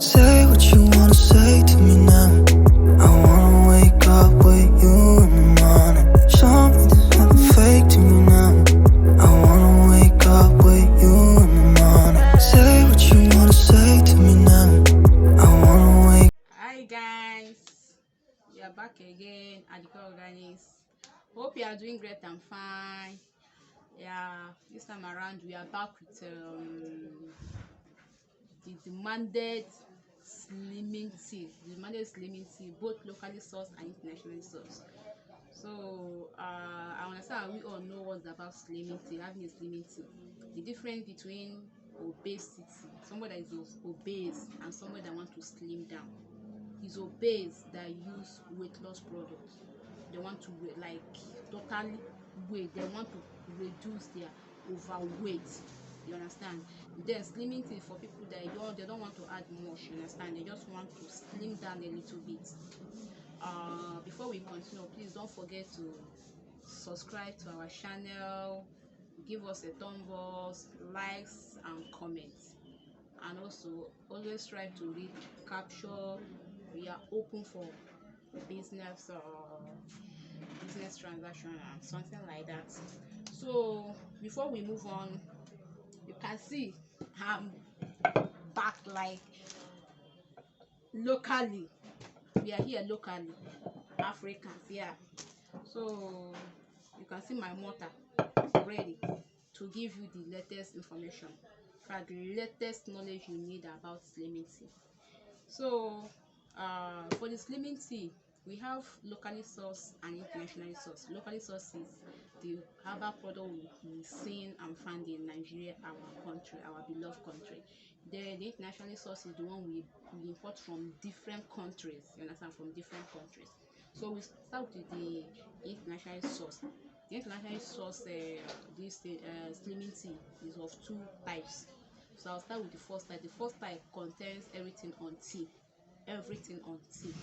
Say what you wanna say to me now. I wanna wake up with you in the morning. Show me there's nothing fake to me now. I wanna wake up with you in the morning. Say what you wanna say to me now. I wanna wake. Hi guys, we are back again at the Organics. Hope you are doing great and fine. Yeah, this time around we are back with the demanded slimming tea, both locally sourced and internationally sourced. So I understand we all know what's about slimming tea, having a slimming tea. The difference between obesity, someone that is obese and someone that wants to slim down. Is obese that use weight loss products. They want to like totally weight. They want to reduce their overweight. You understand? Then slimming tea for people that they don't want to add much. You understand? They just want to slim down a little bit. Before we continue, please don't forget to subscribe to our channel, give us a thumbs up, likes and comments, and also always try to read capture. We are open for business business transaction and something like that. So before we move on, you can see I'm back like locally. We are here locally, Africans, yeah. So you can see my mother ready to give you the latest information, the latest knowledge you need about slimming tea. So for the slimming tea, we have locally sourced and internationally sourced. Locally sourced is the herbal product we seen and found in Nigeria, our country, our beloved country. The internationally sourced is the one we import from different countries. You understand? From different countries. So we start with the internationally sourced. The internationally sourced this slimming tea is of two types. So I'll start with the first type. The first type contains everything on tea. Everything on tea.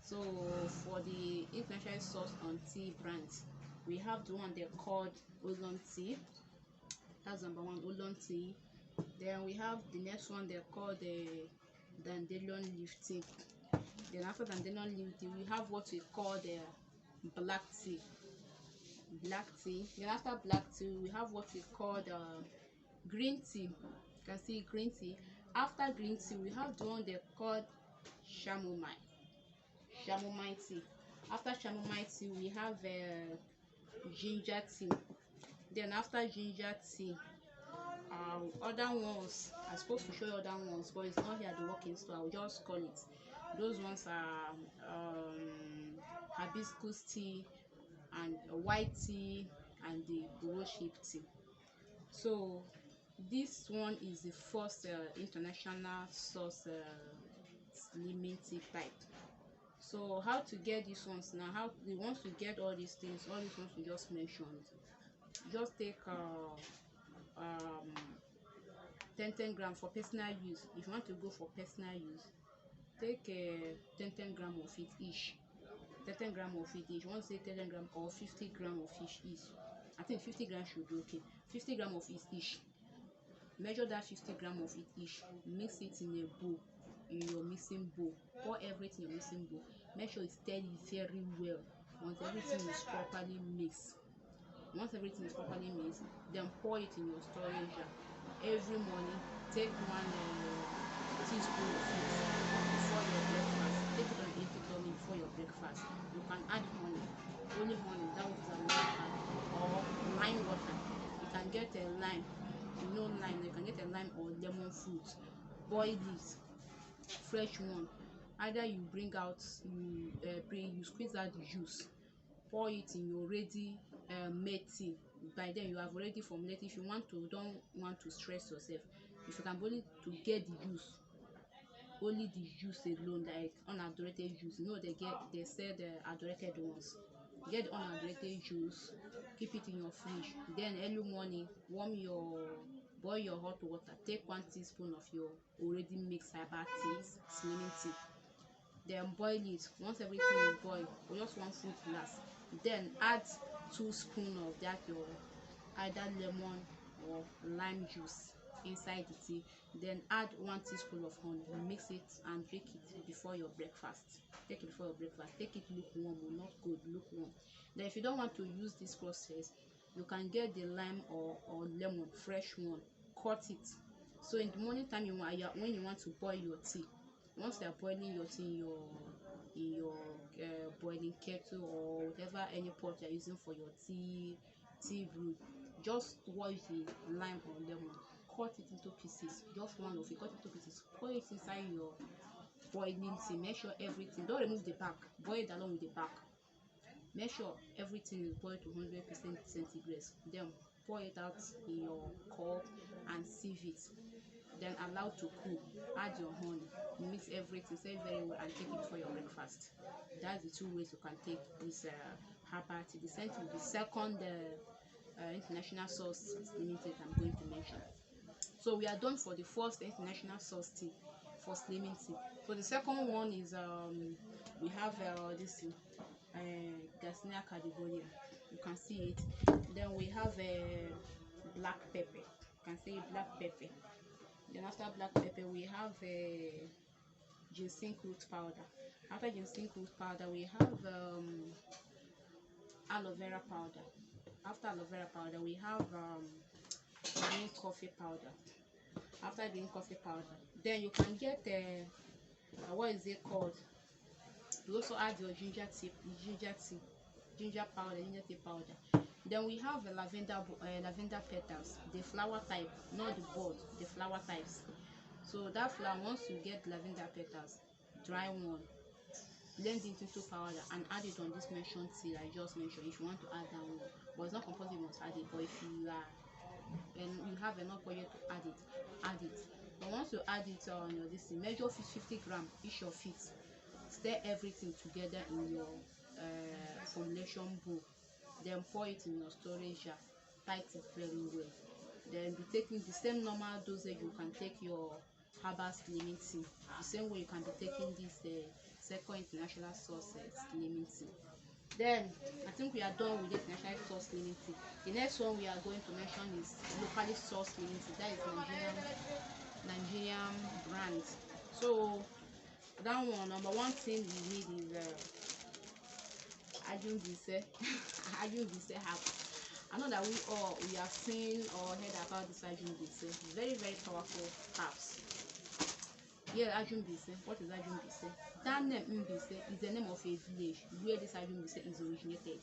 So for the international source on tea brands, we have the one they called Oolong tea. That's number one, Oolong tea. Then we have the next one they call the dandelion leaf tea. Then after dandelion leaf tea, we have what we call the black tea. Black tea. Then after black tea, we have what we call the green tea. You can see green tea. After green tea, we have the one they called chamomile tea. After chamomile tea, we have ginger tea. Then after ginger tea, other ones I'm supposed to show you other ones, but it's not here at the working store. I'll just call it. Those ones are hibiscus tea and white tea and the buroship tea. So this one is the first international source slimming tea type. So how to get these ones now? How we want to get all these things, all these ones we just mentioned. Just take 10 grams for personal use. If you want to go for personal use, take 10 grams of it each. 10 grams of it each. Once say 10 grams or 50 grams of fish each. I think 50 grams should be okay. 50 grams of it each. Measure that 50 grams of it each. Mix it in a bowl, in your mixing bowl. Pour everything in your mixing bowl. Make sure it's stirred very well. Once everything is properly mixed, then pour it in your storage jar. Every morning, take one teaspoon of it before your breakfast. Take it on empty tummy before your breakfast. You can add honey, only honey, that was a lime, or lime water. You can get a lime, you can get a lime or lemon fruit. Boil it, fresh one. Either you bring out, you squeeze out the juice, pour it in your ready made tea. By then you have already formulated. If you don't want to stress yourself, if you can only to get the juice, only the juice alone, like unadulterated juice. They said the adulterated ones. Get the unadulterated juice, keep it in your fridge. Then early morning, boil your hot water. Take 1 teaspoon of your already mixed herbal teas, slimming tea. Then boil it. Once everything is boiled, or just 1 fruit glass, then add 2 spoons of that your either lemon or lime juice. inside the tea. Then add 1 teaspoon of honey, mix it and drink it before your breakfast. Take it before your breakfast. Take it lukewarm, not cold, lukewarm. Then if you don't want to use this process, you can get the lime or lemon, fresh one, cut it. So in the morning time, when you want to boil your tea, once you are boiling your tea in your boiling kettle or whatever, any pot you are using for your tea brew, just wash the lime or lemon, cut it into pieces, just one of it, cut it into pieces, pour it inside your boiling tea. Make sure everything, don't remove the back, boil it along with the back. Make sure everything is boiled to 100% centigrade. Then pour it out in your cup and sieve it. Then allow to cool. Add your honey, mix everything, say very well, and take it for your breakfast. That's the 2 ways you can take this herbal tea. The second international source limited I'm going to mention. So we are done for the first international source tea for slimming tea. So the second one is we have this Garcinia cardivolia. You can see it. Then we have black pepper. You can see black pepper. Then after black pepper, we have ginseng root powder. After ginseng root powder, we have aloe vera powder. After aloe vera powder, we have green coffee powder. After green coffee powder, then you can get what is it called? You also add your ginger tea powder. Then we have lavender petals, the flower type, not the bud, the flower types. So that flower, once you get lavender petals, dry one, blend it into powder and add it on this mentioned tea I just mentioned. If you want to add that one, but it's not compulsory you must add it. But if you are and you have enough oil to add it. But once you add it on your this thing, measure 50 grams each of it. Stir everything together in your formulation bowl. Then pour it in your storage jar. Tight it very well. Then be taking the same normal dosage you can take your herbal slimming tea. The same way you can be taking this second international source slimming tea. Then I think we are done with the international source slimming tea. The next one we are going to mention is locally sourced slimming tea. That is Nigerian brand. So that one, number one thing we need is Ajumbaise Herbs. I know that we have seen or heard about this Ajumbaise. Very, very powerful herbs. Yeah, Ajumbaise. What is Ajumbaise? That name Mbise is the name of a village where this Ajumbaise is originated.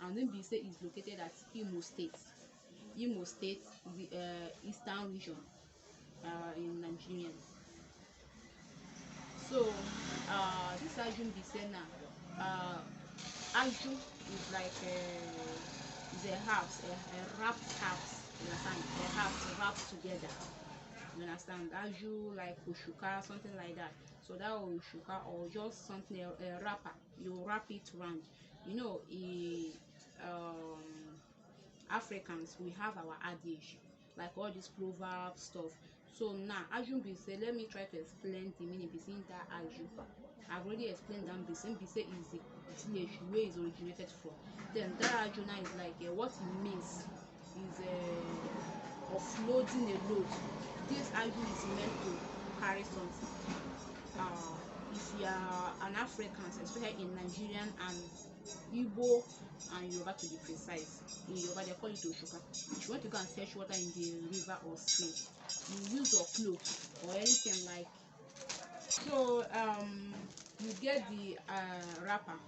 And Mbise is located at Imo State. Imo State, the eastern region in Nigeria. So this Ajumbaise now, Aju is like is a herbs, a wrapped herbs. You understand? The herbs wrapped together. You understand? Aju like Ushuka, something like that. So that Ushuka or just something a wrapper. You wrap it round. You know, Africans, we have our adage, like all this proverb stuff. So now Ajumbaise, let me try to explain the meaning between that Aju. I've already explained that Mbise is the village where it's originated from. Then that Aju now is like what it means is offloading a load. This Aju is meant to carry something. If you are an African, especially in Nigerian and Igbo and Yoruba to be precise, in Yoruba they call it Oshuka. If you want to go and fetch water in the river or stream, you use your clothes or anything like. So you get the wrapper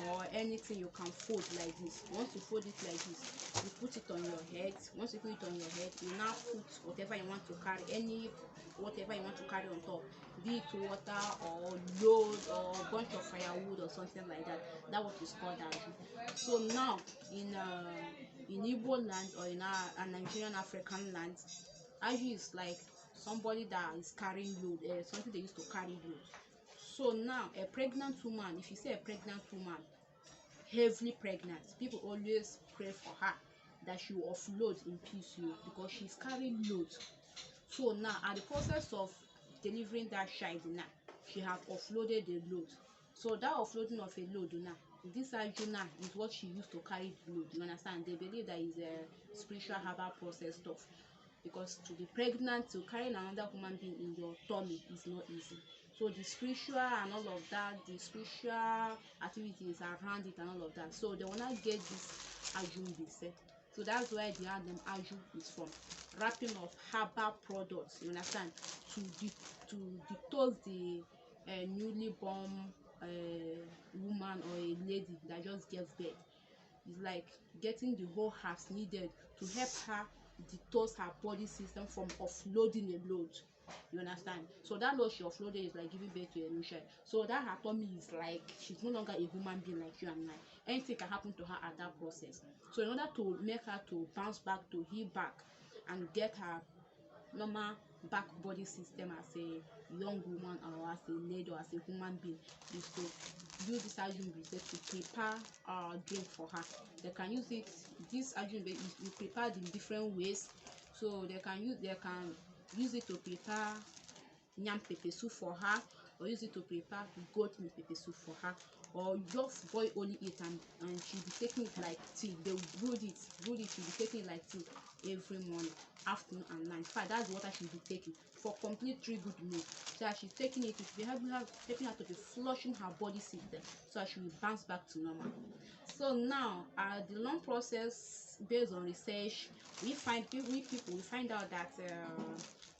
or anything you can fold like this. Once you fold it like this, you put it on your head. Once you put it on your head, you now put whatever you want to carry, whatever you want to carry on top, be it water or load or bunch of firewood or something like that. That's what is called Aju. So now in Igbo land or in a Nigerian African land, Aju is like somebody that is carrying load, something they used to carry load. So now a pregnant woman, if you say a pregnant woman, heavily pregnant, people always pray for her that she will offload in peace because she's carrying load. So now at the process of delivering that child now, she have offloaded the load. So that offloading of a load now, this Ajuna is what she used to carry the load. You understand? They believe that is a spiritual herbal process stuff. because to be pregnant, to carry another human being in your tummy is not easy. So the spiritual and all of that, the spiritual activities around it and all of that, so they will not get this Ajumbaise. So that's why the name Aju is from. Wrapping of herbal products, you understand, to detox the newly born woman or a lady that just gets birth. It's like getting the whole herbs needed to help her detox her body system from offloading a load. You understand? So that load she offloaded is like giving birth to a new child. So that her tummy is like she's no longer a human being like you and I. Anything can happen to her at that process. So in order to make her to bounce back, to heal back, and get her normal back body system as a young woman or as a lady or as a human being, is to use this Ajumbaise to prepare drink for her. They can use it. This Ajumbaise is prepared in different ways. So they can use it to prepare yam pepper soup for her, or use it to prepare goat meat pepper soup for her, or just boil only it and she'll be taking it like tea. They will brood it, she'll be taking it like tea every morning, afternoon and night. In fact, that's what I should be taking for complete 3 good meals. So as she's taking it, it will be helping her to be flushing her body system, so she will bounce back to normal. So now, the long process based on research, we find out that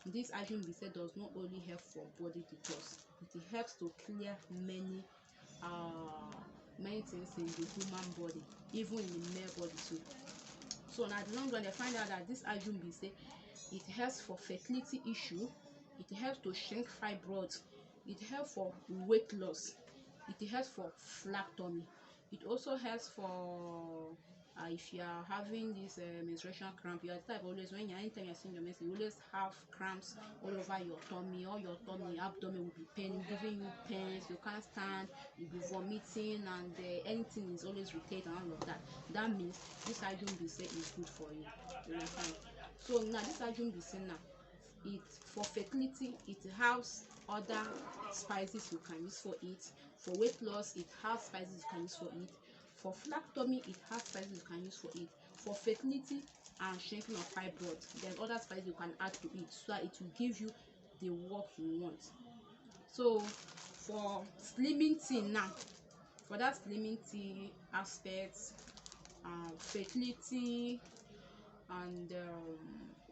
this Ajumbaise does not only help for body detox, it helps to clear many things in the human body, even in the male body too. So now, the long run, they find out that this Ajumbaise, it helps for fertility issue, it helps to shrink fibroids, it helps for weight loss, it helps for flat tummy, it also helps for if you are having this menstruation cramp. You are the type always, when anytime you're seeing your menstruation, you always have cramps all over your tummy, or your tummy abdomen will be paining, giving you pains, you can't stand, you'll be vomiting, and anything is always irritated and all of that. That means this Ajumbaise is good for you. You understand? So now this Ajumbaise now, it for fertility, it has other spices you can use for it. For weight loss, it has spices you can use for it. For flat tummy, it has spices you can use for it. For fertility and shrinking of fibroids, there's other spices you can add to it, so that it will give you the work you want. So for slimming tea now, for that slimming tea aspect, fertility and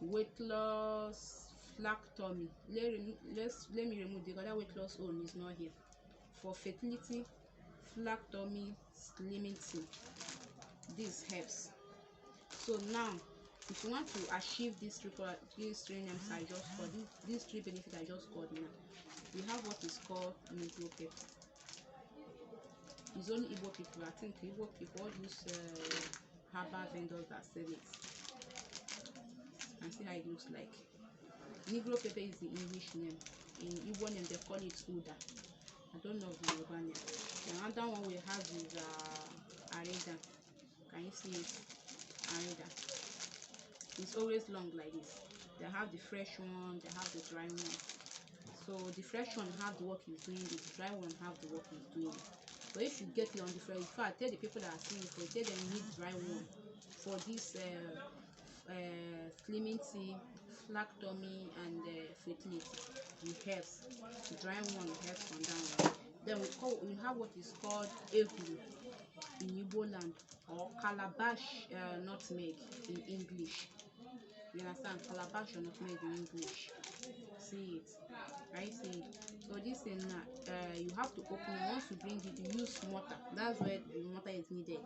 weight loss, flat tummy, let me remove the other weight loss one is not here. For fertility, flat tummy, slimming tea, this helps. So now, if you want to achieve these three names I just called, these 3 benefits I just called now, we have what is called Negro pepper. It's only Igbo people, I think Igbo people, all these herbal vendors that sell it. And see how it looks like. Negro pepper is the English name. In Igbo name, they call it Uda. I don't know the Yoruba name. The other one we have is Arida. Can you see it? Arida. It's always long like this. They have the fresh one, they have the dry one. So the fresh one have the work it's doing, the dry one have the work it's doing. But if you get it on the fresh, in fact, tell the people that are seeing it, tell them you need dry one for this slimming tea, flat tummy, and fertility. It helps. The dry one helps on that one. Then we have what is called Ehu in Igbo land, or calabash nutmeg in English. You understand? Calabash or nutmeg in English. See it? Right? See it? So this thing now, you have to open it. Once you bring it, you use mortar. That's where the mortar is needed.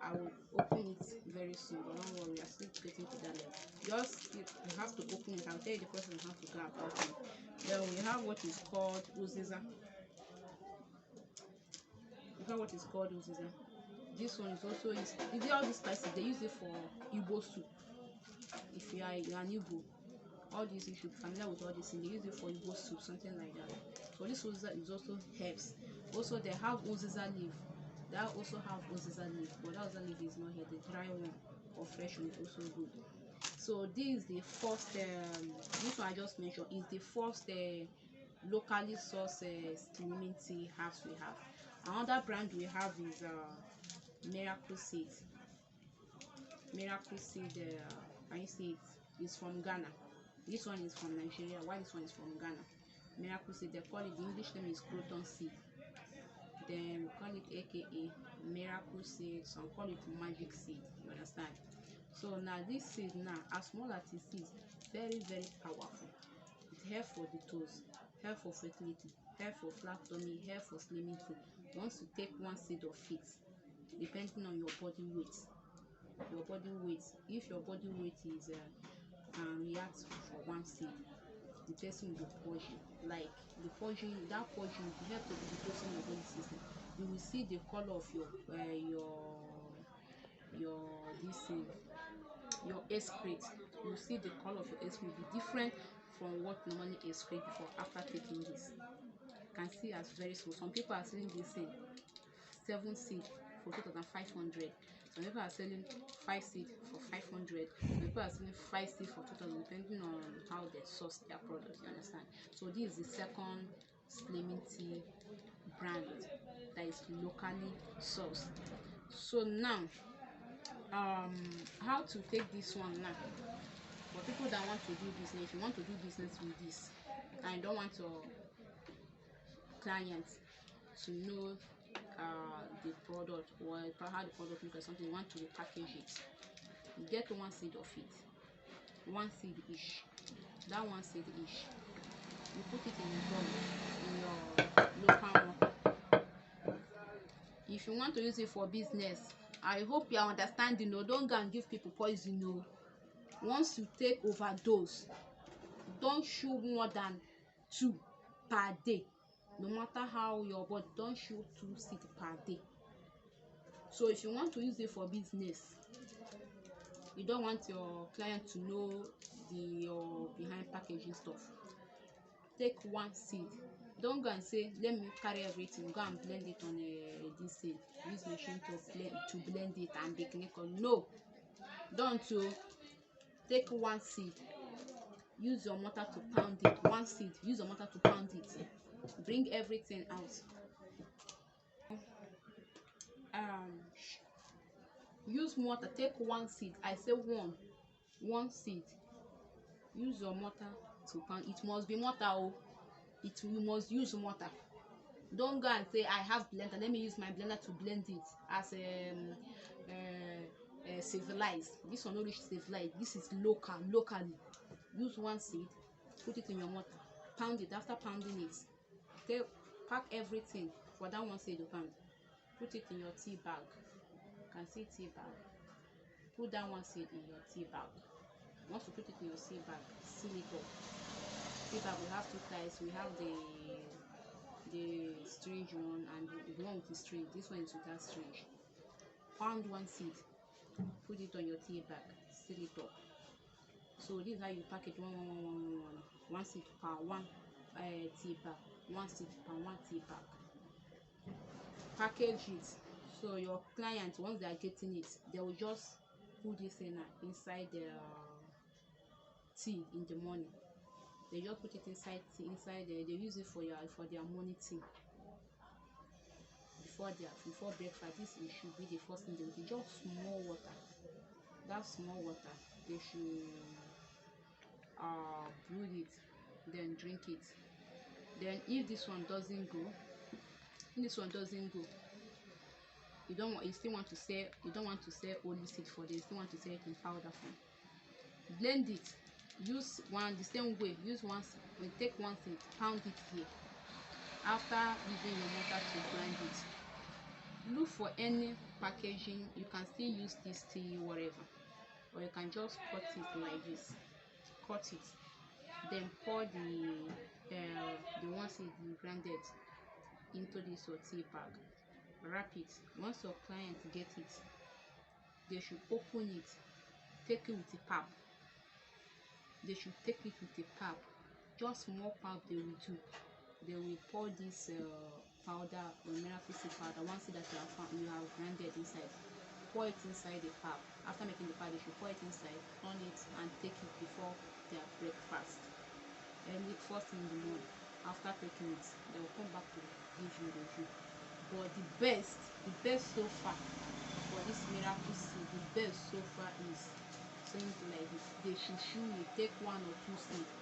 I will open it very soon, but don't worry, we are still getting to that level. Just you have to open it. I'll tell you the process on how to go about it. Then we have what is called uziza. We have what is called uziza. This one is also all these spices, they use it for Igbo soup. If you are an Igbo, all these you should be familiar with all these things. They use it for Igbo soup, something like that. So this uziza is also herbs. Also they have uziza leaf. They also have uziza leaf, but that uziza leaf is not here. The dry one or fresh one is also good. So this is the first this one I just mentioned is the first locally sourced slimming tea herbs we have. Another brand we have is Miracle Seed. Miracle Seed, can you see it? is from Ghana. This one is from Nigeria. Why this one is from Ghana? Miracle seed, they call it, the English name is croton seed. Then we call it aka miracle seed, some call it magic seed, you understand? So now this seed, now as small as it is, very powerful. It helps for the toes, help for fertility, help for flat tummy, help for slimming. Once you take one seed of it, depending on your body weight, if your body weight is react for one seed, the person will be purging. Like the purging, that purging will help to detoxing your body system. You will see the color of your this thing, your excrete. You see the color of your excrete will be different from what normally excrete before after taking this. You can see as very small. Some people are selling this thing 7 seed for 2,500. Some people are selling 5 seed for 500. Some people are selling 5 seed for 2,000, depending on how they source their products. You understand? So this is the second slimming tea brand that is locally sourced. So now, how to take this one now? For people that want to do business, if you want to do business with this, and you don't want your clients to know the product or how the product looks or something, you want to repackage it, you get 1 seed of it, 1 seed each. That 1 seed each, you put it in your local market. If you want to use it for business, I hope you are understanding. No, don't go and give people poison. No, once you take overdose, don't chew more than 2 per day. No matter how your body, don't chew 2 seeds per day. So if you want to use it for business, you don't want your client to know your behind packaging stuff, take 1 seed. Don't go and say, let me carry everything, go and blend it on this seed, use machine to blend it and bake it. No, don't. Take 1 seed, use your mortar to pound it. 1 seed, use your mortar to pound it, bring everything out. Use mortar, take 1 seed. I say one seed, use your mortar to pound. It must be mortar. Oh, you must use mortar. Don't go and say, I have blender, let me use my blender to blend it as civilized. This one no reach civilized. This is locally. Use 1 seed, put it in your mortar, pound it. After pounding it, pack everything for that 1 seed to pound. Put it in your tea bag. You can see tea bag. Put that 1 seed in your tea bag. Once you put it in your tea bag, seal it up. Tea bag, we have 2 types. We have the strange one and the one with the string. This one is without string. Pound 1 seed, put it on your tea bag, seal it up. So this is how you package 1 seed per 1 tea bag, 1 seed per 1 tea bag. Package it so your clients, once they are getting it, they will just put this inside the tea in the morning. They just put it inside tea, they use it for their morning tea before breakfast. This should be the first thing they do. Just small water. That small water, they should brew it, then drink it. Then if this one doesn't go, you still want to sell only seed for this, you still want to sell it in powder form, blend it. Use the same way, take 1 seed, pound it here. After using your mortar to grind it, look for any packaging. You can still use this tea whatever, or you can just cut it like this. Cut it, then pour the 1 seed you grinded into this your tea bag. Wrap it. Once your clients get it, they should open it, take it with a pap. They should take it with a pap. Just small pap they will do. They will pour this powder, or miracle seed powder, 1 seed that you have grinded inside. Pour it inside the pap. After making the pap, they should pour it inside, turn it, and take it before their breakfast. Early first thing in the morning. After taking it, they will come back to give you the review. But the best so far for this miracle seed, the best so far is drink like this, they should chew it. Take 1 or 2 sips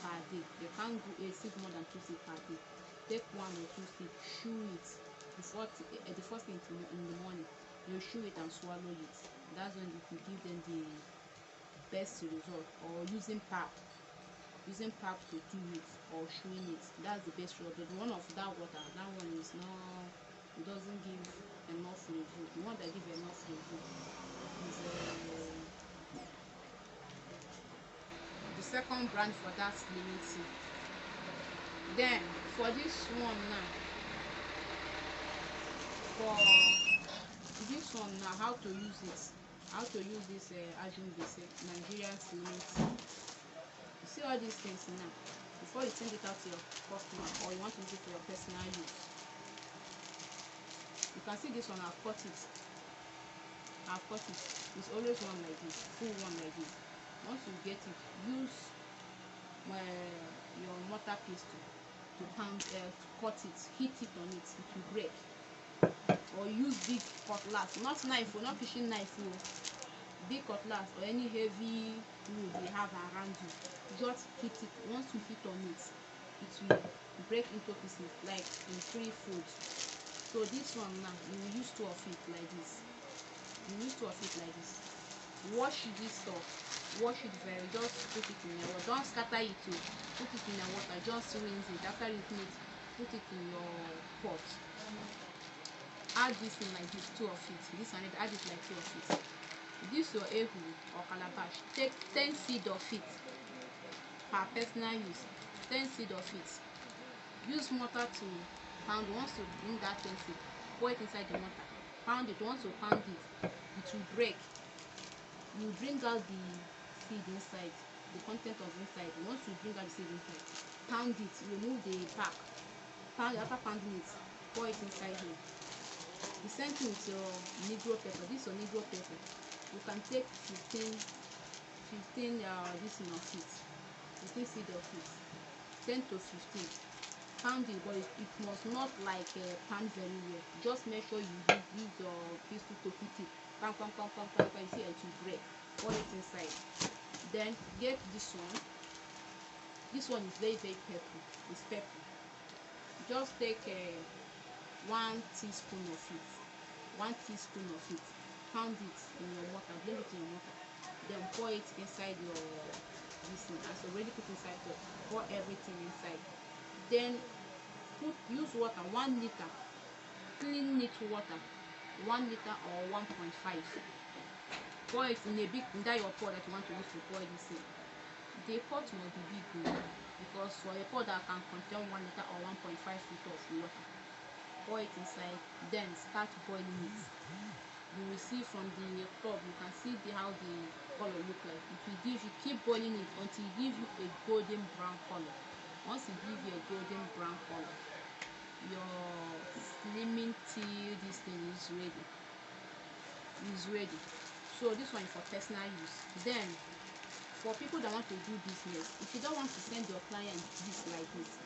per day. They can't do a sip more than 2 sips per day. Take 1 or 2 sips, chew it before the first thing in the morning. You chew it and swallow it. That's when it will give them the best result. Or using pap to do it, or chewing it. That's the best result. But the one of that water, that one is not, it doesn't give enough result. The one that gives enough result is the second brand for that slimming tea. Then for this one now, how to use this Ajumbaise Nigerian slimming tea. You see all these things now, before you send it out to your customer or you want to use it for your personal use. You can see this one, I've cut it. It's always one like this, full one like this. Once you get it, use your mortar pestle to pound, cut it, hit it on it, it will break. Or use big cutlass, not knife, not fishing knife, big cutlass or any heavy wood you have around you. Just hit it. Once you hit on it, it will break into pieces like in 3 folds. So this one now, you will use 2 of it like this. Wash this stuff. Wash it very. Just put it in the water. Don't scatter it too. Put it in the water. Just rinse it. After rinsing it, put it in your pot. Add this in like this, 2 of it. This one, add it like 2 of it. This your ehu or calabash. Take 10 seeds of it per personal use. 10 seeds of it. Use mortar to pound. Once you bring that 10 seeds, pour it inside the mortar. Pound it. Once you pound it, it will break. You bring out the seed inside, the content of inside. Once you bring out the seed inside, pound it. Remove the pack. After pounding it, pour it inside here. The same thing with your negro pepper. This is your negro pepper. You can take 15 this of it, 15 seed of it, 10 to 15. Pound it, but it must not like pound very well. Just make sure you use your pistol to hit it. You see it will break. Pour it inside. Then get this one. This one is very pepper. It's pepper. Just take 1 teaspoon of it. 1 teaspoon of it. Pound it in your water. Blend it in your water. Then pour it inside your this thing. As already put inside, pour everything inside. Then use water, 1 liter. Clean neat water, 1 liter or 1.5. Pour it in that your pot that you want to use to pour this in. The pot must be big, because for a pot that can contain 1 liter or 1.5 liter of water, pour it inside. Then start boiling it. You will see from the top, you can see how the color look like. It will give you, keep boiling it until it gives you a golden brown color. Once it gives you a golden brown color, your slimming tea, this thing is ready. So this one is for personal use. Then for people that want to do business, if you don't want to send your client this like this,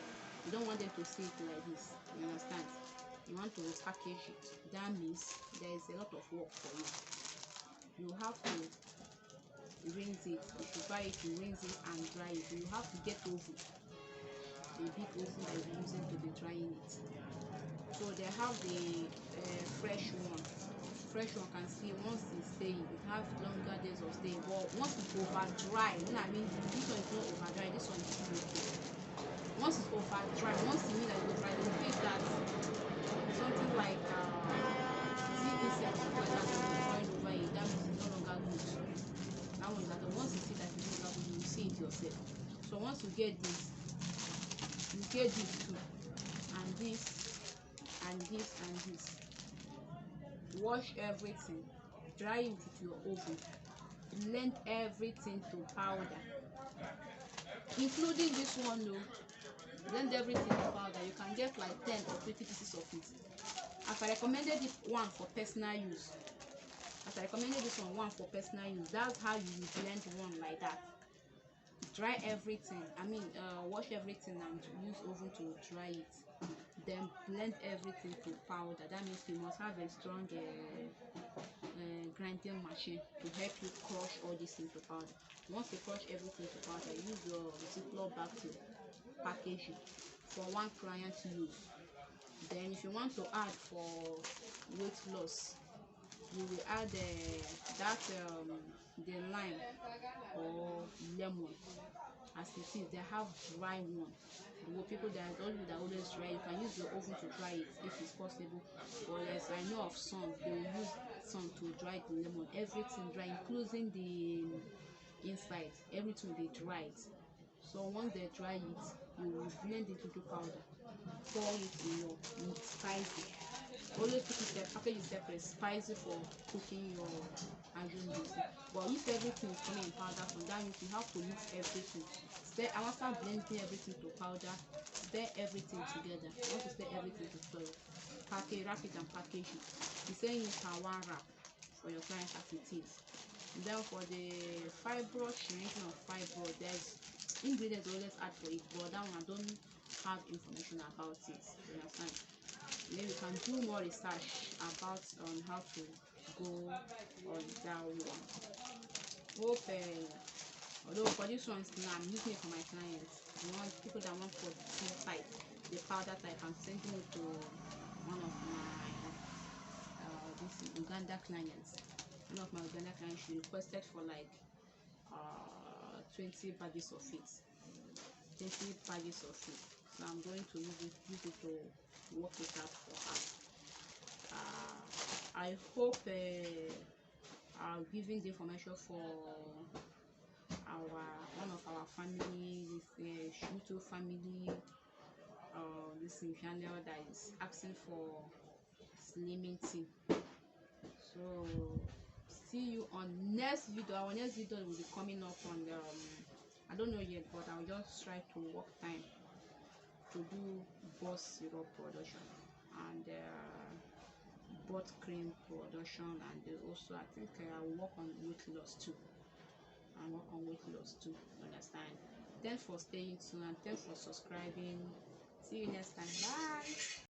you don't want them to see it like this, you understand? You want to package it. That means there is a lot of work for you. You have to rinse it. If you buy it, you rinse it and dry it. You have to get oven, a big oven that you're using to be drying it. So they have the fresh one. Fresh one can see once it's staying, it has longer days of staying. But once it's over dry, you know what I mean? This one is not over dry. This one is still okay. Once it's over dry, once you mean that it's over dry, you think that something like insect like that is growing over it. That means it's no longer good. That one is that. Once you see that it's no longer good, you see it yourself. So once you get this, you get this too, and this, and this, and this. Wash everything, dry it with your oven, blend everything to powder, including this one though. Blend everything to powder. You can get like 10 or 20 pieces of it. As I recommended this one for personal use, that's how you blend one like that. Dry everything, wash everything and use oven to dry it. Then blend everything to powder. That means you must have a strong grinding machine to help you crush all this into powder. Once you crush everything to powder, use your Ziploc bag to package it for one client use. Then if you want to add for weight loss, you will add the lime or lemon. As it is, they have dry one. The people that always dry, you can use your oven to dry it if it's possible. But yes, I know of some they will use some to dry the lemon. Everything dry, including the inside. Everything they dry it. So once they dry it, you will blend it into powder. Pour it in your spicy. Always put it package it separate, spicy for cooking your Ajumbaise. But if everything is coming in powder from that means you have to mix everything. Stir, and after blending everything to powder, stir everything together. Once you stir everything together, package, wrap it and package it. The same you can one wrap for your client as it is. And then for the fibroid, shrinking of fibroid, there's ingredients always add for it, but that one I don't have information about it. You understand? Then we can do more research about how to go on that one. Hope although for this one now I'm using it for my clients. You want people that want for the type, the powder type, I'm sending it to one of my this Uganda clients. One of my Uganda clients, she requested for like 20 baggies of it. 20 baggies of it. So I'm going to use it to work it out for her. I hope I'll giving the information for one of our family, this Shuto family, this channel that is asking for slimming tea. So see you on next video. Our next video will be coming up on the I don't know yet, but I'll just try to work time to do both syrup production and both cream production, and also I think I will work on weight loss too. Understand? Thanks for staying tuned and thanks for subscribing. See you next time. Bye.